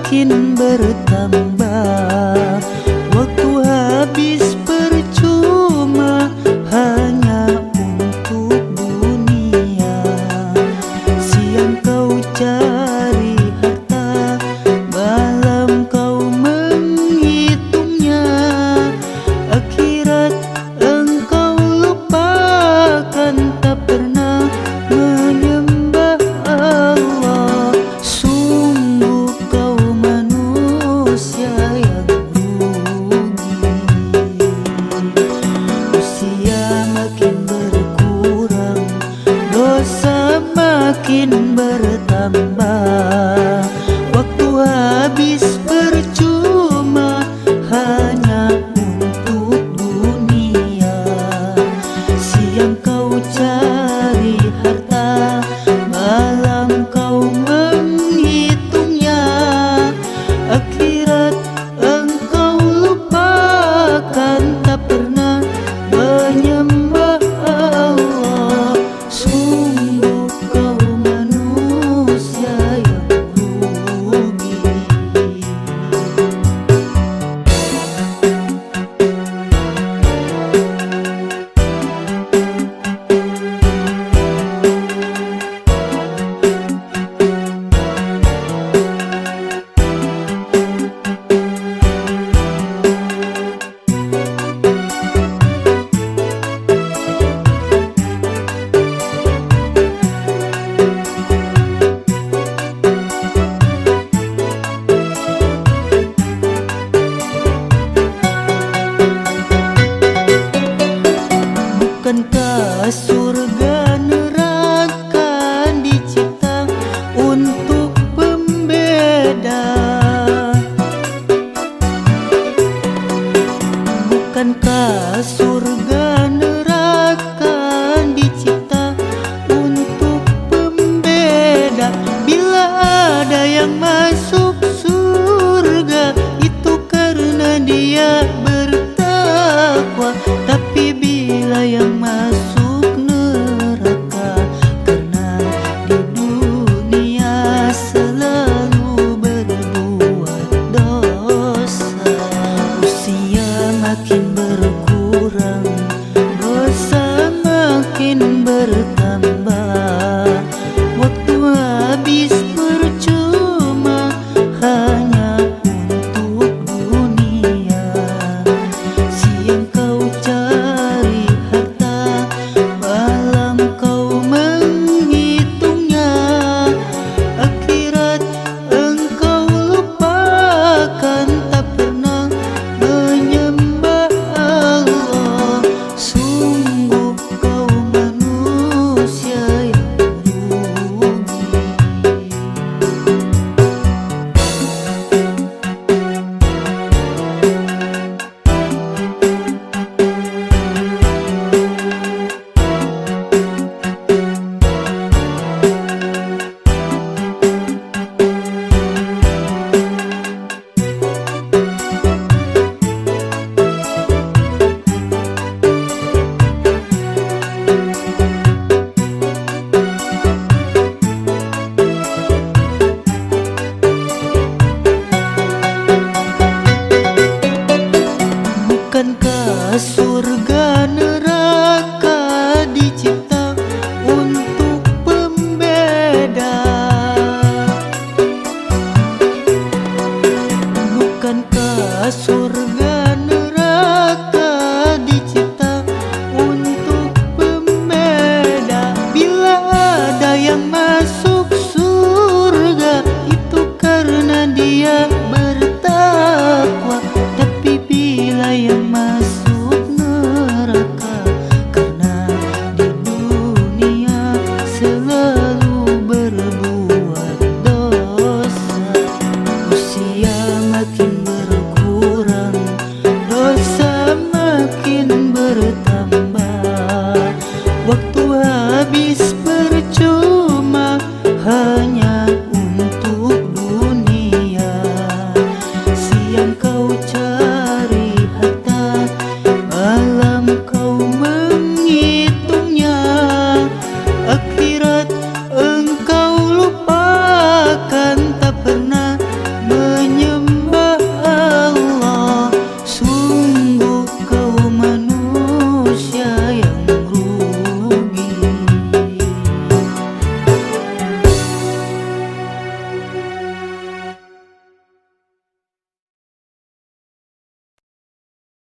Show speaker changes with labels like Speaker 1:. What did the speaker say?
Speaker 1: semakin bertambah. Waktu habis percuma hanya untuk dunia. Siang kau cari harta, malam kau menghitungnya. Akhirat engkau lupakan, tak pernah menyembah Allah. Sungguh kau manusia yang rugi. Usia makin berkurang, dosa makin bertambah. Waktu habis percuma hanya untuk dunia. Siang kau cari harta, malam kau menghitungnya. Akhirat engkau lupakan, tak pernah menyembah Allah. Sungguh kau manusia yang rugi. Bukankah surga neraka dicipta untuk pembeda? Bukankah surga neraka dicipta untuk pembeda? Bila ada yang masuk surga, itu karena dia bertakwa. Tapi bila yang masuk neraka, karena di dunia selalu berbuat dosa. Usia makin berkurang, dosa makin bertambah. Waktu habis percuma hanya untuk dunia. Siang kau cari harta, malam kau menghitungnya. Akhirat engkau lupakan, tak pernah menyembah Allah. Sungguh kau manusia yang rugi. Bukankah surga